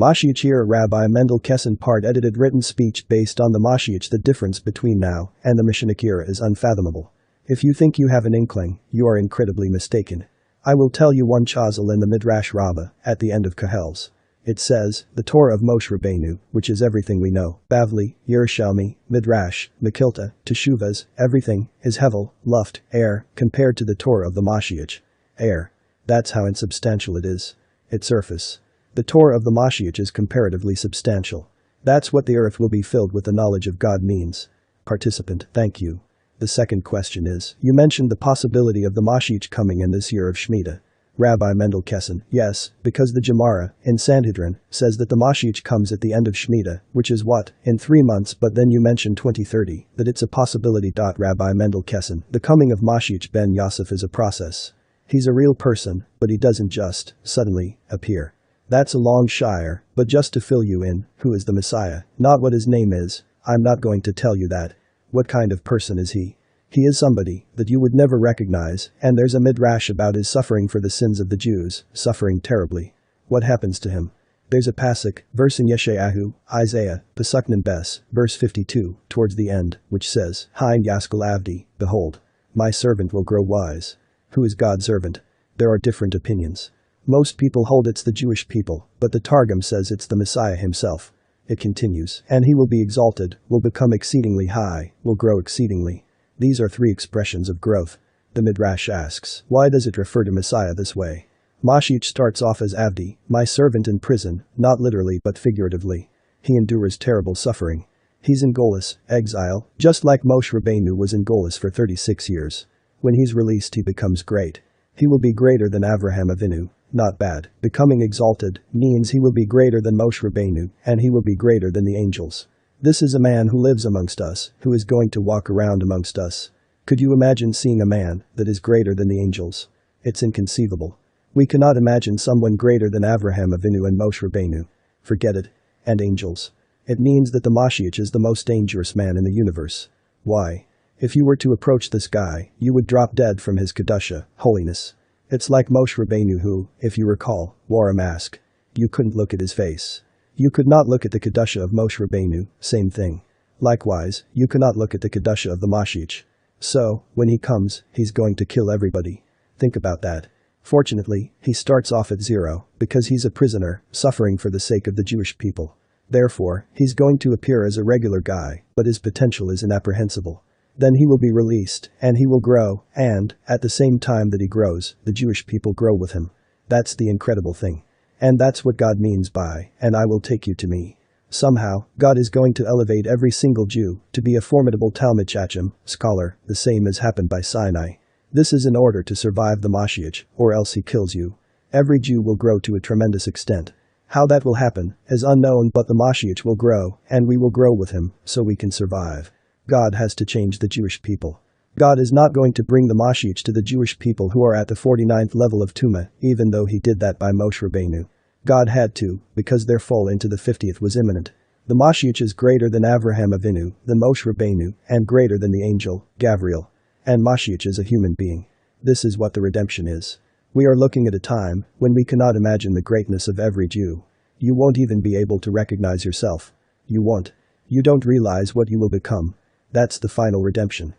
Moshiach Era Rabbi Mendel Kessin part edited written speech based on the Moshiach. The difference between now and the Messianic era is unfathomable. If you think you have an inkling, you are incredibly mistaken. I will tell you one chazal in the Midrash Rabbah, at the end of Kohels. It says, the Torah of Moshe Rabbeinu, which is everything we know, Bavli, Yerushalmi, Midrash, Mekilta, Teshuvas, everything, is Hevel, Luft, air, compared to the Torah of the Moshiach. Air. That's how insubstantial it is. Its surface. The Torah of the Moshiach is comparatively substantial. That's what the earth will be filled with the knowledge of God means. Participant, thank you. The second question is, you mentioned the possibility of the Moshiach coming in this year of Shemitah. Rabbi Mendel Kessin, yes, because the Gemara, in Sanhedrin, says that the Moshiach comes at the end of Shemitah, which is what, in 3 months, but then you mentioned 2030, that it's a possibility. Rabbi Mendel Kessin, the coming of Moshiach ben Yosef is a process. He's a real person, but he doesn't just, suddenly, appear. That's a long shire, but just to fill you in, who is the Messiah, not what his name is, I'm not going to tell you that. What kind of person is he? He is somebody that you would never recognize, and there's a midrash about his suffering for the sins of the Jews, suffering terribly. What happens to him? There's a pasuk, verse in Yeshayahu, Isaiah, Pasuk Bes, verse 52, towards the end, which says, Hein Yaskal Avdi, behold, my servant will grow wise. Who is God's servant? There are different opinions. Most people hold it's the Jewish people, but the Targum says it's the Messiah himself. It continues, and he will be exalted, will become exceedingly high, will grow exceedingly. These are 3 expressions of growth. The Midrash asks, why does it refer to Messiah this way? Moshiach starts off as Avdi, my servant in prison, not literally but figuratively. He endures terrible suffering. He's in Golus, exile, just like Moshe Rabbeinu was in Golus for 36 years. When he's released he becomes great. He will be greater than Avraham Avinu. Not bad. Becoming exalted means he will be greater than Moshe Rabbeinu, and he will be greater than the angels. This is a man who lives amongst us, who is going to walk around amongst us. Could you imagine seeing a man that is greater than the angels? It's inconceivable. We cannot imagine someone greater than Avraham Avinu and Moshe Rabbeinu. Forget it. And angels. It means that the Moshiach is the most dangerous man in the universe. Why? If you were to approach this guy, you would drop dead from his kedusha, holiness. It's like Moshe Rabbeinu who, if you recall, wore a mask. You couldn't look at his face. You could not look at the kedusha of Moshe Rabbeinu, same thing. Likewise, you cannot look at the kedusha of the Moshiach. So, when he comes, he's going to kill everybody. Think about that. Fortunately, he starts off at 0, because he's a prisoner, suffering for the sake of the Jewish people. Therefore, he's going to appear as a regular guy, but his potential is inapprehensible. Then he will be released, and he will grow, and, at the same time that he grows, the Jewish people grow with him. That's the incredible thing. And that's what God means by, and I will take you to me. Somehow, God is going to elevate every single Jew to be a formidable Talmid Chacham, scholar, the same as happened by Sinai. This is in order to survive the Moshiach, or else he kills you. Every Jew will grow to a tremendous extent. How that will happen is unknown, but the Moshiach will grow, and we will grow with him, so we can survive. God has to change the Jewish people. God is not going to bring the Moshiach to the Jewish people who are at the 49th level of Tumah, even though he did that by Moshe Rabbeinu. God had to, because their fall into the 50th was imminent. The Moshiach is greater than Avraham Avinu, than Moshe Rabbeinu, and greater than the angel, Gabriel. And Moshiach is a human being. This is what the redemption is. We are looking at a time when we cannot imagine the greatness of every Jew. You won't even be able to recognize yourself. You won't. You don't realize what you will become. That's the final redemption.